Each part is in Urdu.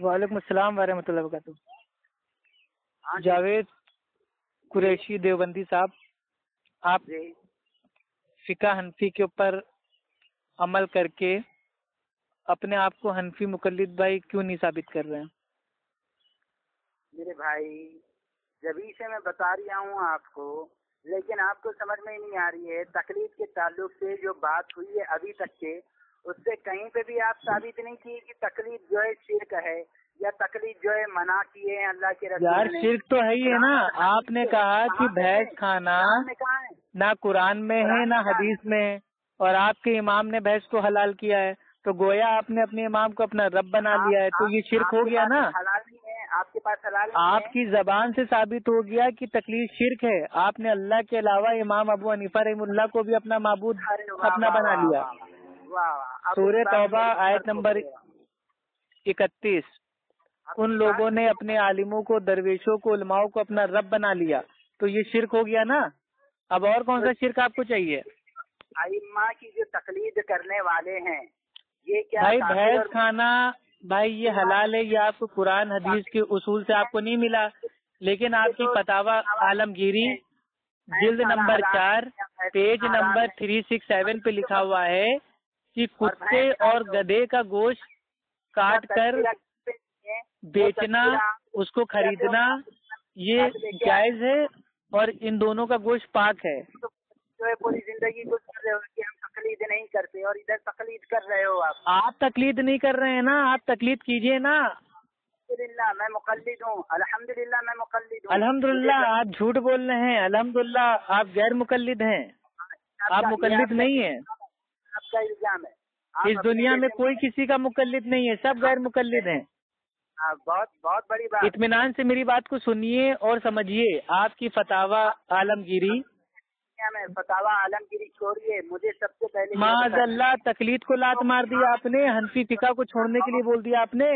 وعلیکم السلام ورحمۃ اللہ وبرکاتہ. ہاں جاوید قریشی دیوبندی صاحب، آپ جی فقہ حنفی کے اوپر عمل کر کے اپنے آپ کو حنفی مقلد بھائی کیوں نہیں ثابت کر رہے ہیں؟ میرے بھائی، جبھی سے میں بتا رہا ہوں آپ کو، لیکن آپ کو سمجھ میں ہی نہیں آ رہی ہے. تقلید کے تعلق سے جو بات ہوئی ہے ابھی تک کے، اس سے کہیں پہ بھی آپ ثابت نہیں کی کہ تقلید جو ہے شرک ہے یا تقلید جو ہے منع کیے ہیں اللہ کے رسول یار نے. شرک تو ہے ہی ہے نا. آپ نے کہا کہ بھینس کھانا قرآن میں کہاں ہے؟ نہ قرآن میں ہے نہ حدیث میں ہے، اور آپ کے امام نے بھینس کو حلال کیا ہے، تو گویا آپ نے اپنے امام کو اپنا رب بنا لیا ہے، تو یہ شرک ہو گیا نا. حلال نہیں ہے، آپ کے پاس حلال نہیں ہے. آپ کی زبان سے ثابت ہو گیا کہ تقلید شرک ہے. آپ نے اللہ کے علاوہ امام ابو حنیفہ رحمہ اللہ کو بھی اپنا معبود ارے واہ اپنا واہ بنا واہ لیا. واہ واہ واہ. اب سورہ اس بات توبہ میں آیت نمبر 31. ان لوگوں نے اپنے عالموں کو، درویشوں کو، علماؤں کو اپنا رب بنا لیا، تو یہ شرک ہو گیا نا. اب اور کون سا شرک آپ کو چاہیے؟ ائمہ کی جو تقلید کرنے والے ہیں، یہ کیا بھائی کافر بھینس اور کھانا بھائی یہ حلال ہے، یہ آپ کو قرآن حدیث کے اصول سے آپ کو نہیں ملا، لیکن آپ کی فتاوی عالمگیری جلد نمبر 4 پیج نمبر 367 پہ لکھا ہوا ہے کہ کتے اور گدھے کا گوشت کاٹ کر بیچنا، اس کو خریدنا یہ جائز ہے، اور ان دونوں کا گوشت پاک ہے. جو ہے پوری زندگی گزر رہے ہو کہ ہم تقلید نہیں کرتے، اور ادھر تقلید کر رہے ہو. آپ تقلید نہیں کر رہے ہیں نا، آپ تقلید کیجئے نا. الحمدللہ میں مقلد ہوں، الحمدللہ میں مقلد ہوں. الحمدللہ آپ جھوٹ بول رہے ہیں. الحمدللہ آپ غیر مقلد ہیں، آپ مقلد نہیں ہیں. آپ کا الزام ہے. اس دنیا میں کوئی کسی کا مقلد نہیں ہے، سب غیر مقلد ہیں. بہت بہت بڑی بات. اطمینان سے میری بات کو سنیے اور سمجھیے. آپ کی فتاوی عالمگیری میں فتاوی عالمگیری چھوڑیے، مجھے سب سے پہلے معاذ اللہ تقلید کو لات مار دی آپ نے، حنفی فقہ کو چھوڑنے کے لیے بول دیا آپ نے.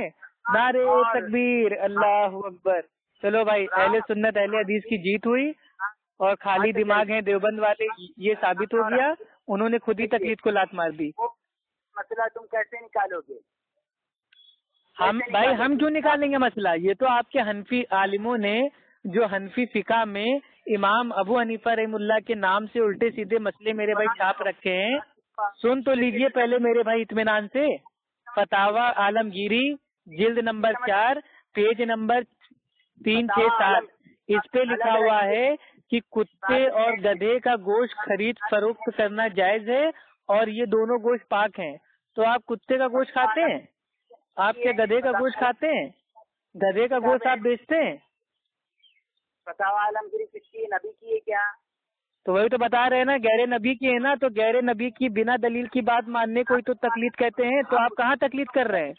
نعرے تکبیر، اللہ اکبر. چلو بھائی، اہل سنت اہل حدیث کی جیت ہوئی، اور خالی دماغ ہیں دیوبند والے، یہ ثابت ہو گیا. انہوں نے خود ہی تقلید کو لات مار دی. مسئلہ تم کیسے نکالو گے؟ ہم کیوں نکالیں گے مسئلہ؟ یہ تو آپ کے حنفی عالموں نے جو حنفی فقہ میں امام ابو حنیفہ رحم اللہ کے نام سے الٹے سیدھے مسئلے میرے بھائی چھاپ رکھے ہیں. سن تو لیجئے پہلے میرے بھائی اطمینان سے. فتاوی عالمگیری جلد نمبر 4 پیج نمبر 367 اس پہ لکھا ہوا ہے کہ کتے اور گدھے کا گوشت خرید فروخت کرنا جائز ہے، اور یہ دونوں گوشت پاک ہیں. تو آپ کتے کا گوشت کھاتے ہیں؟ آپ کے گدھے کا گوشت کھاتے ہیں؟ گدھے کا گوشت آپ بیچتے ہیں؟ فتاوی عالمگیری کس کی؟ نبی کی ہے کیا؟ تو وہی تو بتا رہے ہیں نا، غیر نبی کی ہے نا. تو غیر نبی کی بنا دلیل کی بات ماننے کو ہی تو تقلید کہتے ہیں. تو آپ کہاں تقلید کر رہے ہیں؟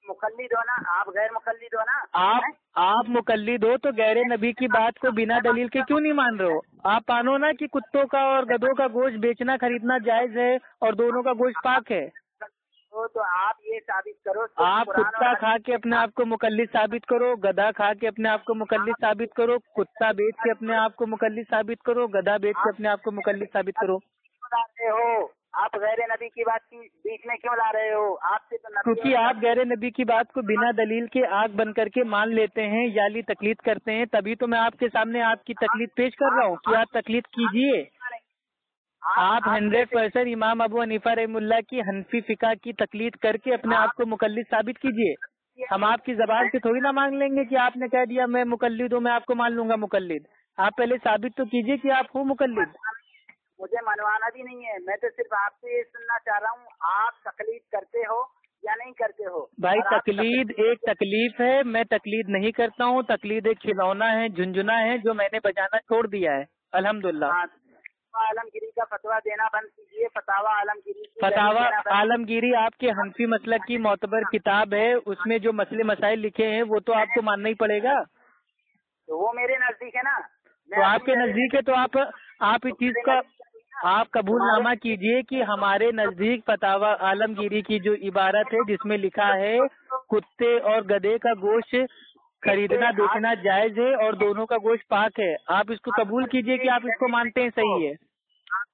مقلد ہو نا آپ، غیر مقلد ہو نا آپ مقلد ہو تو غیر نبی کی بات کو بنا دلیل کے کیوں نہیں مان رہے ہو؟ آپ مانو نا کہ کتوں کا اور گدھوں کا گوشت بیچنا خریدنا جائز ہے، اور دونوں کا گوشت پاک ہے. تو آپ یہ ثابت کرو. آپ کتا کھا کے اپنے آپ کو مقلد ثابت کرو، گدھا کھا کے اپنے آپ کو مقلد ثابت کرو، کتا بیچ کے اپنے آپ کو مقلد ثابت کرو، گدھا بیچ کے اپنے آپ کو مقلد ثابت کرو. آپ غیر نبی کی بات کی بیچ میں کیوں لا رہے ہو؟ آپ سے تو کیونکہ آپ غیر نبی کی بات کو بنا دلیل کے آگ بن کر کے مان لیتے ہیں، یالی تقلید کرتے ہیں. تبھی تو میں آپ کے سامنے آپ کی تقلید پیش کر رہا ہوں کہ آپ تقلید کیجئے. آپ 100% امام ابو حنیفہ رحم اللہ کی حنفی فقہ کی تقلید کر کے اپنے آپ کو مقلد ثابت کیجئے. ہم آپ کی زبان سے تھوڑی نہ مانگ لیں گے کہ آپ نے کہہ دیا میں مقلد ہوں، میں آپ کو مان لوں گا مقلد. آپ پہلے ثابت تو کیجئے کہ آپ ہو مقلد. مجھے منوانا بھی نہیں ہے، میں تو صرف آپ سے یہ سننا چاہ رہا ہوں، آپ تقلید کرتے ہو یا نہیں کرتے ہو؟ بھائی تقلید ایک تکلیف ہے، میں تقلید نہیں کرتا ہوں. تقلید ایک کھلونا ہے، جھنجھنا ہے جو میں نے بجانا چھوڑ دیا ہے الحمدللہ. عالمگیری کا فتویٰ دینا بند کیجیے. فتاوی عالمگیری فتاوی عالمگیری آپ کے حنفی مسلک کی معتبر کتاب ہے، اس میں جو مسئلے مسائل لکھے ہیں وہ تو آپ کو ماننا ہی پڑے گا. تو وہ میرے نزدیک ہے نا. تو آپ کے نزدیک ہے تو آپ اس چیز کا آپ قبول نامہ کیجئے کہ ہمارے نزدیک فتاوی عالمگیری کی جو عبارت ہے جس میں لکھا ہے کتے اور گدھے کا گوشت خریدنا بیچنا جائز ہے اور دونوں کا گوشت پاک ہے، آپ اس کو قبول کیجئے کہ آپ اس کو مانتے ہیں صحیح ہے. آپ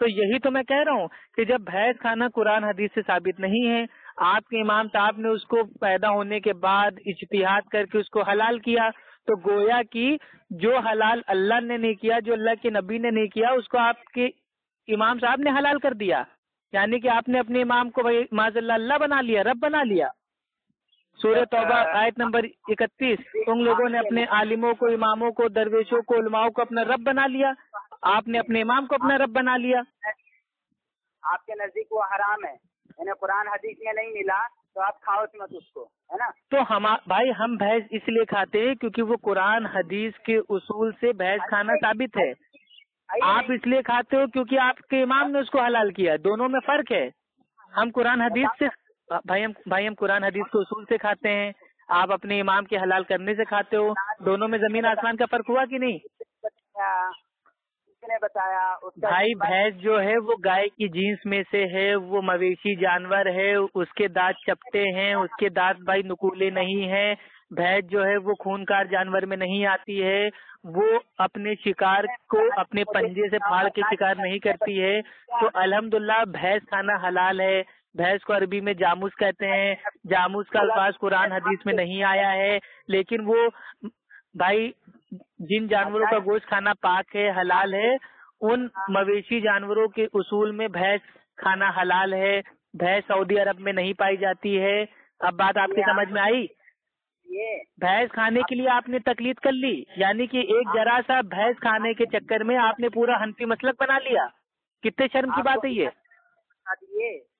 تو یہی تو میں کہہ رہا ہوں کہ جب بھینس کھانا قرآن حدیث سے ثابت نہیں ہے، آپ کے امام صاحب نے اس کو پیدا ہونے کے بعد اجتہاد کر کے اس کو حلال کیا، تو گویا کی جو حلال اللہ نے نہیں کیا، جو اللہ کے نبی نے نہیں کیا، اس کو آپ کے امام صاحب نے حلال کر دیا، یعنی کہ آپ نے اپنے امام کو معاذ اللہ بنا لیا، رب بنا لیا۔ سورہ توبہ آیت نمبر 31، ان لوگوں نے اپنے عالموں کو، اماموں کو، درویشوں کو، علماؤں کو اپنا رب بنا لیا، آپ نے اپنے امام کو اپنا رب بنا لیا۔ آپ کے نزدیک وہ حرام ہے، یعنی قرآن حدیث میں نہیں ملا تو آپ کھاؤ مت اس کو، ہے نا؟ تو بھائی ہم بھینس اس لیے کھاتے ہیں کیونکہ وہ قرآن حدیث کے اصول سے بھینس کھانا ثابت ہے۔ آپ اس لیے کھاتے ہو کیونکہ آپ کے امام نے اس کو حلال کیا، دونوں میں فرق ہے۔ ہم قرآن حدیث سے بھائی ہم قرآن حدیث کے اصول سے کھاتے ہیں، آپ اپنے امام کے حلال کرنے سے کھاتے ہو، دونوں میں زمین آسمان کا فرق ہوا کہ نہیں؟ کس نے بتایا؟ بھائی بھینس جو ہے وہ گائے کی جینس میں سے ہے، وہ مویشی جانور ہے، اس کے دانت چپٹے ہیں، اس کے دانت بھائی نکولے نہیں ہیں۔ بھینس جو ہے وہ خونخوار جانور میں نہیں آتی ہے، وہ اپنے شکار کو اپنے پنجے سے پھاڑ کے شکار نہیں کرتی ہے۔ تو الحمدللہ بھینس کھانا حلال ہے۔ بھینس کو عربی میں جاموس کہتے ہیں، جاموس کا الفاظ قرآن حدیث میں نہیں آیا ہے، لیکن وہ بھائی جن جانوروں کا گوشت کھانا پاک ہے، حلال ہے، ان مویشی جانوروں کے اصول میں بھینس کھانا حلال ہے۔ بھینس سعودی عرب میں نہیں پائی جاتی ہے۔ اب بات آپ کی سمجھ میں آئی؟ بھینس کھانے کے لیے آپ نے تقلید کر لی، یعنی کہ ایک ذرا سا بھینس کھانے کے چکر میں آپ نے پورا حنفی مسلک بنا لیا۔ کتنے شرم کی بات ہے یہ؟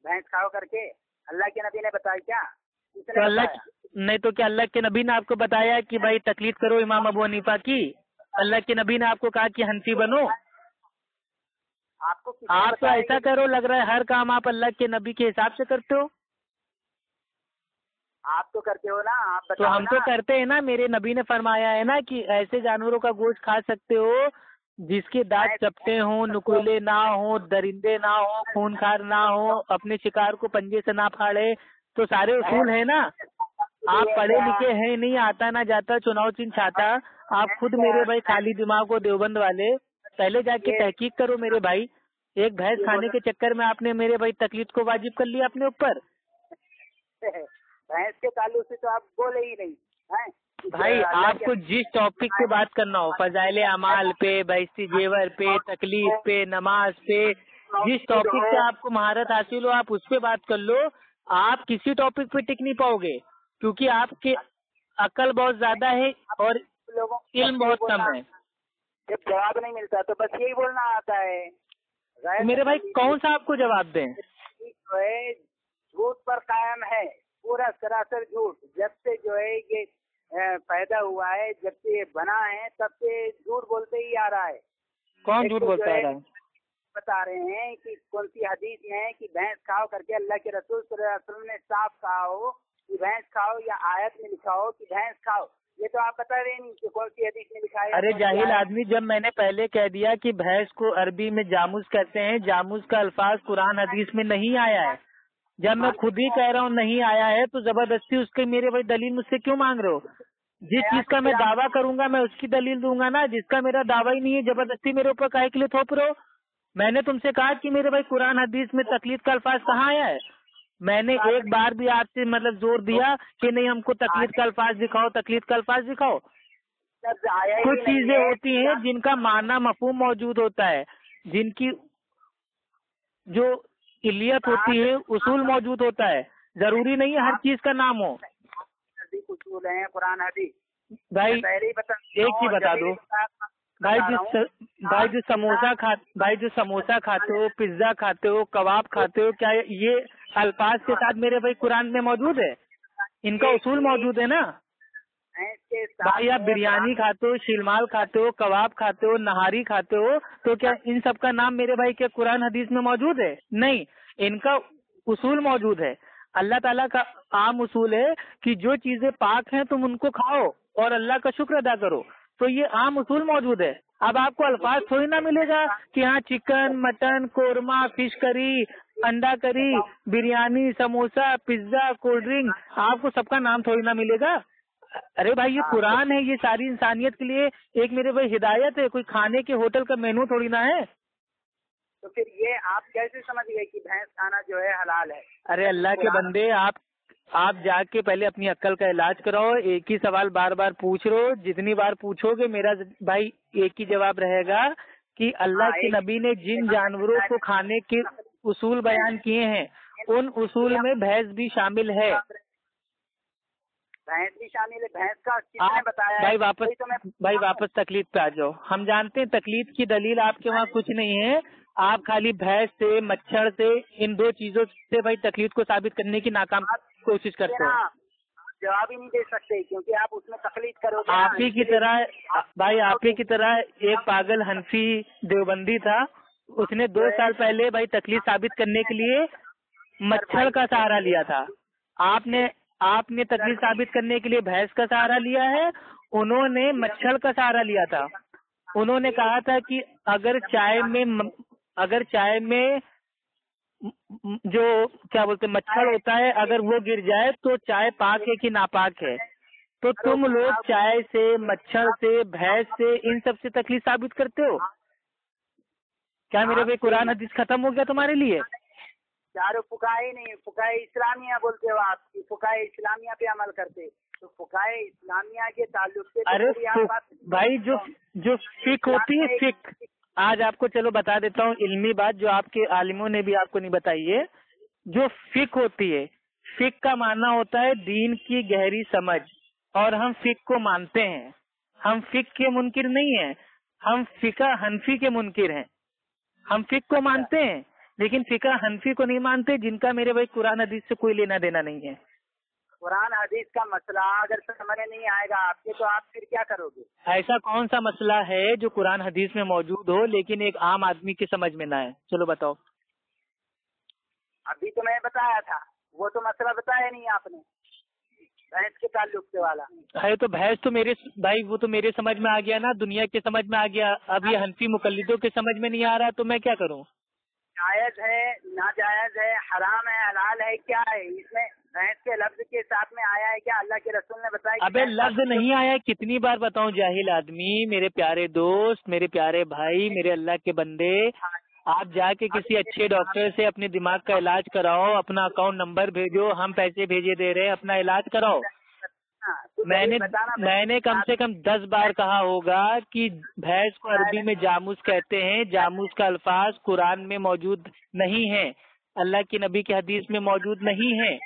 بھینس کھاؤ کر کے اللہ کے نبی نے بتایا کیا؟ تو نہیں تو کیا اللہ کے نبی نے آپ کو بتایا کہ بھائی تقلید کرو امام ابو حنیفہ کی؟ اللہ کے نبی نے آپ کو کہا کہ حنفی بنو؟ آپ تو ایسا کرو، لگ رہا ہے ہر کام آپ اللہ کے نبی کے حساب سے کرتے ہو۔ آپ تو کرتے ہو نا، آپ تو ہم تو کرتے ہیں نا، میرے نبی نے فرمایا ہے نا کہ ایسے جانوروں کا گوشت کھا سکتے ہو جس کے دانت چپٹے ہوں، نکولے نہ ہوں، درندے نہ ہوں، خونخوار نہ ہوں، اپنے شکار کو پنجے سے نہ پھاڑے۔ تو سارے اصول ہیں نا۔ آپ پڑھے لکھے ہیں نہیں، آتا نہ جاتا چناؤ چن چھاتا، آپ خود میرے بھائی خالی دماغ ہو دیوبند والے، پہلے جا کے تحقیق کرو میرے بھائی۔ ایک بھینس کھانے کے چکر میں آپ نے میرے بھائی تقلید کو واجب کر لیا اپنے اوپر۔ بھینس کے تعلق سے تو آپ بولے ہی نہیں بھائی، آپ کو جس ٹاپک پہ بات کرنا ہو، فضائل اعمال پہ، بہشتی زیور پہ، تقلید پہ، نماز پہ، جس ٹاپک پہ آپ کو مہارت حاصل ہو آپ اس پہ بات کر لو۔ آپ کسی ٹاپک پہ ٹک نہیں پاؤ گے کیونکہ آپ کے عقل بہت زیادہ ہے اور علم بہت کم ہے۔ جب جواب نہیں ملتا تو بس یہی بولنا آتا ہے۔ میرے بھائی کون سا آپ کو جواب دیں؟ جھوٹ پر قائم ہے، پورا سراسر جھوٹ۔ جب سے جو ہے یہ پیدا ہوا ہے، جب سے یہ بنا ہے، تب سے جھوٹ بولتے ہی آ رہا ہے۔ کون جھوٹ بولتا آ رہا ہے؟ بتا رہے ہیں کہ کون سی حدیث میں ہے کہ بھینس کھاؤ کر کے اللہ کے رسول صلی اللہ علیہ وسلم نے صاف کہا ہو کہ بھینس کھاؤ، یا آیت میں لکھا ہو کہ بھینس کھاؤ، یہ تو آپ بتا رہے نہیں کہ کون سی حدیث میں لکھا ہے۔ ارے جاہل آدمی، جب میں نے پہلے کہہ دیا کہ بھینس کو عربی میں جاموس کہتے ہیں، جاموس کا الفاظ قرآن حدیث میں نہیں آیا ہے، جب میں خود ہی کہہ رہا ہوں نہیں آیا ہے تو زبردستی اس کے میرے بھائی دلیل مجھ سے کیوں مانگ رہے ہو؟ جس چیز کا میں دعویٰ کروں گا میں اس کی دلیل دوں گا نا، جس کا میرا دعویٰ ہی نہیں ہے زبردستی میرے اوپر کاہے کے لیے تھوپ رہے ہو؟ میں نے تم سے کہا کہ میرے بھائی قرآن حدیث میں تقلید کا الفاظ کہاں آیا ہے؟ میں نے ایک بار بھی آپ سے زور دیا کہ نہیں ہم کو تقلید کا الفاظ دکھاؤ، تقلید کا الفاظ دکھاؤ۔ کچھ چیزیں ہوتی ہیں جن کا معنی مفہوم موجود ہوتا ہے، جن کی جو علیت ہوتی ہے، اصول موجود ہوتا ہے، ضروری نہیں ہے ہر چیز کا نام ہو۔ اصول ہیں قرآن حدیث بھائی ایک ہی بتا دو، بھائی جو سموسا کھاتے ہو، پیزا کھاتے ہو، کباب کھاتے ہو، کیا یہ الفاظ کے ساتھ میرے بھائی قرآن میں موجود ہے؟ ان کا اصول موجود ہے نا۔ بھائی آپ بریانی کھاتے ہو، شیرمال کھاتے ہو، کباب کھاتے ہو، نہاری کھاتے ہو، تو کیا ان سب کا نام میرے بھائی کے قرآن حدیث میں موجود ہے؟ نہیں، ان کا اصول موجود ہے۔ اللہ تعالیٰ کا عام اصول ہے کہ جو چیزیں پاک ہیں تم ان کو کھاؤ اور اللہ کا شکر ادا کرو، تو یہ عام اصول موجود ہے۔ اب آپ کو الفاظ تھوڑی نہ ملے گا کہ ہاں chicken, mutton, korma, fish curry, انڈا curry, biryani, samosa, pizza, cold drink, آپ کو سب کا نام تھوڑی نہ ملے گا۔ ارے بھائی یہ قرآن ہے، یہ ساری انسانیت کے لیے ایک میرے بھائی ہدایت ہے، کوئی کھانے کے ہوٹل کا مینو تھوڑی نہ ہے۔ تو پھر یہ آپ کیسے سمجھ گئے کہ بھینس کھانا جو ہے حلال ہے؟ ارے اللہ کے بندے، آپ جا کے پہلے اپنی عقل کا علاج کراؤ. ایک ہی سوال بار بار پوچھ رہو. جتنی بار پوچھو گے میرا بھائی ایک ہی جواب رہے گا کہ اللہ کے نبی نے جن جانوروں کو کھانے کے اصول بیان کیے ہیں ان اصول میں بھینس بھی شامل ہے. بھینس بھی شامل ہے. بھینس کا کس نے بتایا ہے؟ بھائی واپس تقلید پہ آ جاؤ. ہم جانتے ہیں تقلید کی دلیل آپ کے وہاں کچھ نہیں ہے. آپ خالی بھینس سے، مچھر سے، ان دو چیزوں سے بھائی تقلید کو ثابت کرنے کی ناکام کوشش کرتے ہو. جواب ہی نہیں دے سکتے کیونکہ آپ اس میں تقلید کرو گے. آپ ہی کی طرح بھائی، آپ ہی کی طرح ایک پاگل حنفی دیوبندی تھا. اس نے 2 سال پہلے بھائی تقلید ثابت کرنے کے لیے مچھر کا سہارا لیا تھا. آپ نے تقلید ثابت کرنے کے لیے بھینس کا سہارا لیا ہے. انہوں نے مچھر کا سہارا لیا تھا. انہوں نے کہا تھا کہ اگر چائے میں جو کیا بولتے مچھر ہوتا ہے اگر وہ گر جائے تو چائے پاک ہے کہ ناپاک ہے. تو تم لوگ چائے سے، مچھر سے، بھینس سے، ان سب سے تکلیف ثابت کرتے ہو. کیا میرے بھائی قرآن حدیث ختم ہو گیا تمہارے لیے؟ چاروں فقائے نہیں، فقائے اسلامیہ بولتے ہو آپ کی، فقائے اسلامیہ پہ عمل کرتے. تو فقائے اسلامیہ کے تعلق سے ارے بھائی جو فقہ ہوتی ہے، فقہ آج آپ کو چلو بتا دیتا ہوں علمی بات جو آپ کے عالموں نے بھی آپ کو نہیں بتائی ہے. جو فقہ ہوتی ہے، فقہ کا معنی ہوتا ہے دین کی گہری سمجھ، اور ہم فقہ کو مانتے ہیں. ہم فقہ کے منکر نہیں ہیں، ہم فقہ حنفی کے منکر ہیں. ہم فقہ کو مانتے ہیں لیکن فقہ حنفی کو نہیں مانتے، جن کا میرے بھائی قرآن حدیث سے کوئی لینا دینا نہیں ہے. قرآن حدیث کا مسئلہ اگر سمجھ نہیں آئے گا آپ کے تو آپ پھر کیا کرو گے؟ ایسا کون سا مسئلہ ہے جو قرآن حدیث میں موجود ہو لیکن ایک عام آدمی کی سمجھ میں نہ آئے؟ چلو بتاؤ. ابھی تو میں بتایا تھا، وہ تو مسئلہ بتایا نہیں آپ نے، بھینس کے تعلق سے والا ہے. تو بھینس تو میرے بھائی وہ تو میرے سمجھ میں آ گیا نا، دنیا کے سمجھ میں آ گیا. اب یہ حنفی مقلدوں کے سمجھ میں نہیں آ رہا تو میں کیا کروں؟ جائز ہے، ناجائز ہے، حرام ہے، حلال ہے، کیا ہے اس میں؟ بھینس کے لفظ کے ساتھ میں آیا ہے کیا؟ اللہ کے رسول نے بتایا. ابے لفظ نہیں آیا. کتنی بار بتاؤں جاہل آدمی، میرے پیارے دوست، میرے پیارے بھائی، میرے اللہ کے بندے، آپ جا کے کسی اچھے ڈاکٹر سے اپنے دماغ کا علاج کراؤ. اپنا اکاؤنٹ نمبر بھیجو، ہم پیسے بھیجے دے رہے ہیں، اپنا علاج کراؤ. میں نے کم سے کم 10 بار کہا ہوگا کہ بھینس کو عربی میں جاموس کہتے ہیں. جاموس کا الفاظ قرآن میں موجود نہیں ہے، اللہ کے نبی کی حدیث میں موجود نہیں ہے.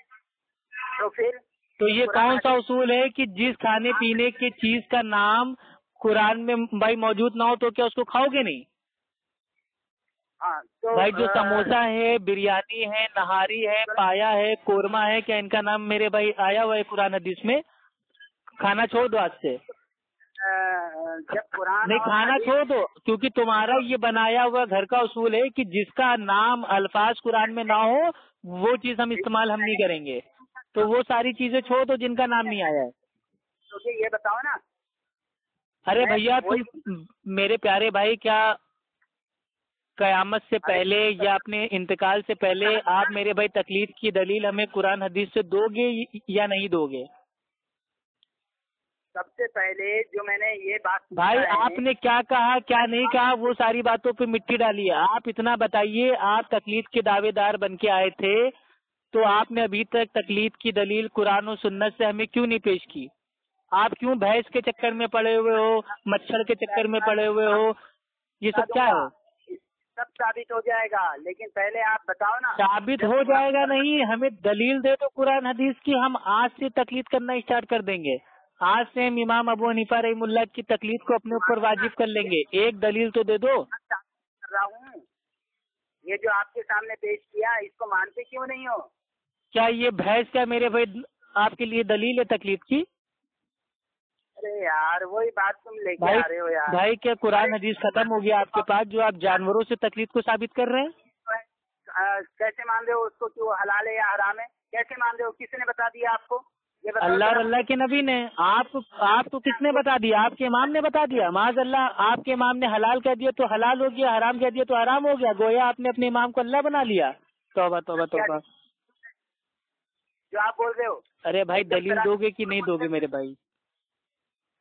تو یہ کون سا اصول ہے کہ جس کھانے پینے کی چیز کا نام قرآن میں بھائی موجود نہ ہو تو کیا اس کو کھاؤ گے نہیں؟ بھائی جو سموسا ہے، بریانی ہے، نہاری ہے، پایا ہے، قورمہ ہے، کیا ان کا نام میرے بھائی آیا ہوا ہے قرآن حدیث میں؟ کھانا چھوڑ دو آج سے. نہیں، کھانا چھوڑ دو، کیونکہ تمہارا یہ بنایا ہوا گھر کا اصول ہے کہ جس کا نام الفاظ قرآن میں نہ ہو وہ چیز ہم استعمال ہم نہیں کریں گے. تو وہ ساری چیزیں چھوڑ دو جن کا نام نہیں آیا ہے. تو یہ بتاؤ نا. ارے بھیا تم میرے پیارے بھائی، کیا قیامت سے پہلے یا اپنے انتقال سے پہلے آپ میرے بھائی تقلید کی دلیل ہمیں قرآن حدیث سے دو گے یا نہیں دو گے؟ سب سے پہلے جو میں نے یہ بات بھائی آپ نے کیا کہا کیا نہیں کہا وہ ساری باتوں پہ مٹی ڈالیے. آپ اتنا بتائیے، آپ تقلید کے دعوے دار بن کے آئے تھے تو آپ نے ابھی تک تقلید کی دلیل قرآن و سنت سے ہمیں کیوں نہیں پیش کی؟ آپ کیوں بھینس کے چکر میں پڑے ہوئے ہو، مچھر کے چکر میں پڑے ہوئے ہو؟ یہ سب کیا ہے؟ سب ثابت ہو جائے گا لیکن پہلے آپ بتاؤ نا. ثابت ہو جائے گا نہیں، ہمیں دلیل دے دو قرآن حدیث کی. ہم آج سے تقلید کرنا اسٹارٹ کر دیں گے. آج سے ہم امام ابو حنیفہ رحمہ اللہ کی تقلید کو اپنے اوپر واجب کر لیں گے. ایک دلیل تو دے دو. کر رہا ہوں، یہ جو آپ کے سامنے پیش کیا اس کو مانتے کیوں نہیں ہو؟ کیا یہ بحث کیا میرے بھائی آپ کے لیے دلیل ہے تقلید کی؟ ارے یار وہی بات تم لے کے آ رہے ہو یار. بھائی کیا قرآن حدیث ختم ہو گیا آپ کے پاس جو آپ جانوروں سے تقلید کو ثابت کر رہے ہیں؟ کیسے مان رہے ہو اس کو کہ وہ حلال ہے یا حرام ہے؟ کیسے مان رہے ہو؟ کس نے بتا دیا آپ کو؟ اللہ اور اللہ کے نبی نے. آپ کو کس نے بتا دیا؟ آپ کے امام نے بتا دیا. معاذ اللہ، آپ کے امام نے حلال کہہ دیا تو حلال ہو گیا، حرام کہہ دیا تو حرام ہو گیا. گویا آپ نے اپنے امام کو اللہ بنا لیا. توبہ توبہ توبہ جو آپ بول رہے ہو. ارے بھائی دلیل دو گے کہ نہیں دو گے میرے بھائی؟